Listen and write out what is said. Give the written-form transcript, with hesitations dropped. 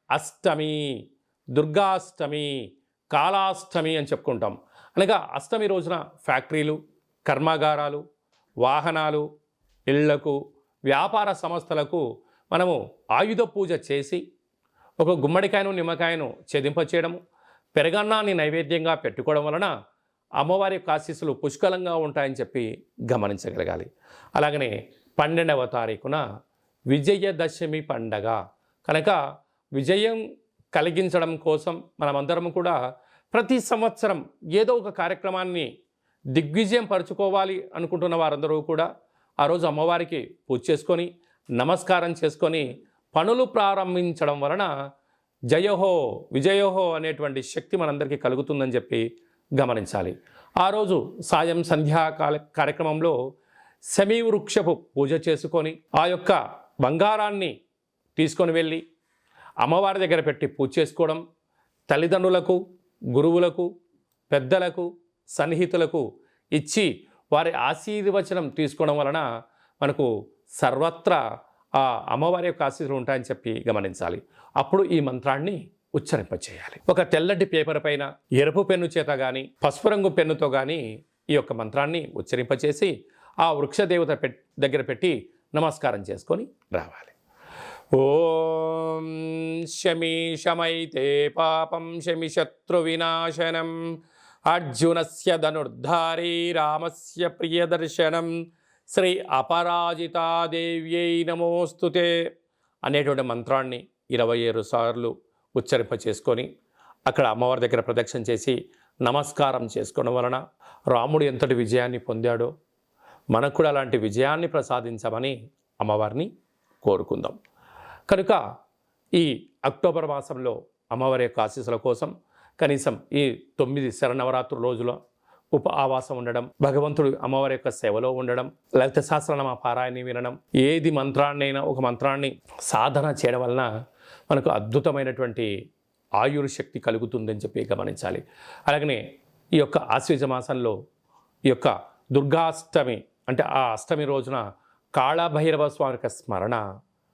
అష్టమి, దుర్గాష్టమి, కాళాష్టమి అని చెప్పుకుంటాం. అనగా అష్టమి రోజున ఫ్యాక్టరీలు, కర్మాగారాలు, వాహనాలు, ఇళ్లకు, వ్యాపార సంస్థలకు మనము ఆయుధ పూజ చేసి ఒక గుమ్మడికాయను నిమ్మకాయను చెదింపచేయడము, పెరగన్నాన్ని నైవేద్యంగా పెట్టుకోవడం వలన అమ్మవారి యొక్క ఆశీస్సులు పుష్కలంగా ఉంటాయని చెప్పి గమనించగలగాలి. అలాగనే 12వ తారీఖున విజయదశమి పండగ కనుక విజయం కలిగించడం కోసం మనమందరం కూడా ప్రతి సంవత్సరం ఏదో ఒక కార్యక్రమాన్ని దిగ్విజయం పరుచుకోవాలి అనుకుంటున్న వారందరూ కూడా ఆ రోజు అమ్మవారికి పూజ చేసుకొని నమస్కారం చేసుకొని పనులు ప్రారంభించడం వలన జయహో విజయోహో అనేటువంటి శక్తి మనందరికీ కలుగుతుందని చెప్పి గమనించాలి. ఆ రోజు సాయం సంధ్యాకాల కార్యక్రమంలో శమీ వృక్షపు పూజ చేసుకొని ఆ యొక్క బంగారాన్ని తీసుకొని వెళ్ళి అమ్మవారి దగ్గర పెట్టి పూజ చేసుకోవడం, తల్లిదండ్రులకు, గురువులకు, పెద్దలకు, సన్నిహితులకు ఇచ్చి వారి ఆశీర్వచనం తీసుకోవడం వలన మనకు సర్వత్రా ఆ అమ్మవారి యొక్క ఆశీస్సులు ఉంటాయని చెప్పి గమనించాలి. అప్పుడు ఈ మంత్రాన్ని ఉచ్చరింపచేయాలి. ఒక తెల్లటి పేపర్ పైన ఎరుపు పెన్ను చేత కానీ పసుపు రంగు పెన్నుతో కానీ ఈ యొక్క మంత్రాన్ని ఉచ్చరింపచేసి ఆ వృక్షదేవత దగ్గర పెట్టి నమస్కారం చేసుకొని రావాలి. ఓం శమీ శమైతే పాపం శమి శత్రు వినాశనం అర్జునస్య ధనుర్ధారీ రామస్య ప్రియదర్శనం శ్రీ అపరాజితాదేవ్యై నమోస్తుతే అనేటువంటి మంత్రాన్ని 27 సార్లు ఉచ్చరింప చేసుకొని అక్కడ అమ్మవారి దగ్గర ప్రదక్షిణ చేసి నమస్కారం చేసుకోవడం వలన రాముడు ఎంతటి విజయాన్ని పొందాడో మనకు కూడా అలాంటి విజయాన్ని ప్రసాదించమని అమ్మవారిని కోరుకుందాం. కనుక ఈ అక్టోబర్ మాసంలో అమ్మవారి యొక్క ఆశీస్సుల కోసం కనీసం ఈ 9 శరన్నవరాత్రుల రోజుల ఆవాసం ఉండడం, భగవంతుడు అమ్మవారి యొక్క సేవలో ఉండడం, లలిత సహస్రనామ పారాయణ వినడం, ఏది మంత్రాన్నైనా ఒక మంత్రాన్ని సాధన చేయడం వలన మనకు అద్భుతమైనటువంటి ఆయుర్శక్తి కలుగుతుందని చెప్పి గమనించాలి. అలాగనే ఈ యొక్క ఆశ్వీజ మాసంలో ఈ యొక్క దుర్గాష్టమి అంటే ఆ అష్టమి రోజున కాళభైరవ స్వామి యొక్క స్మరణ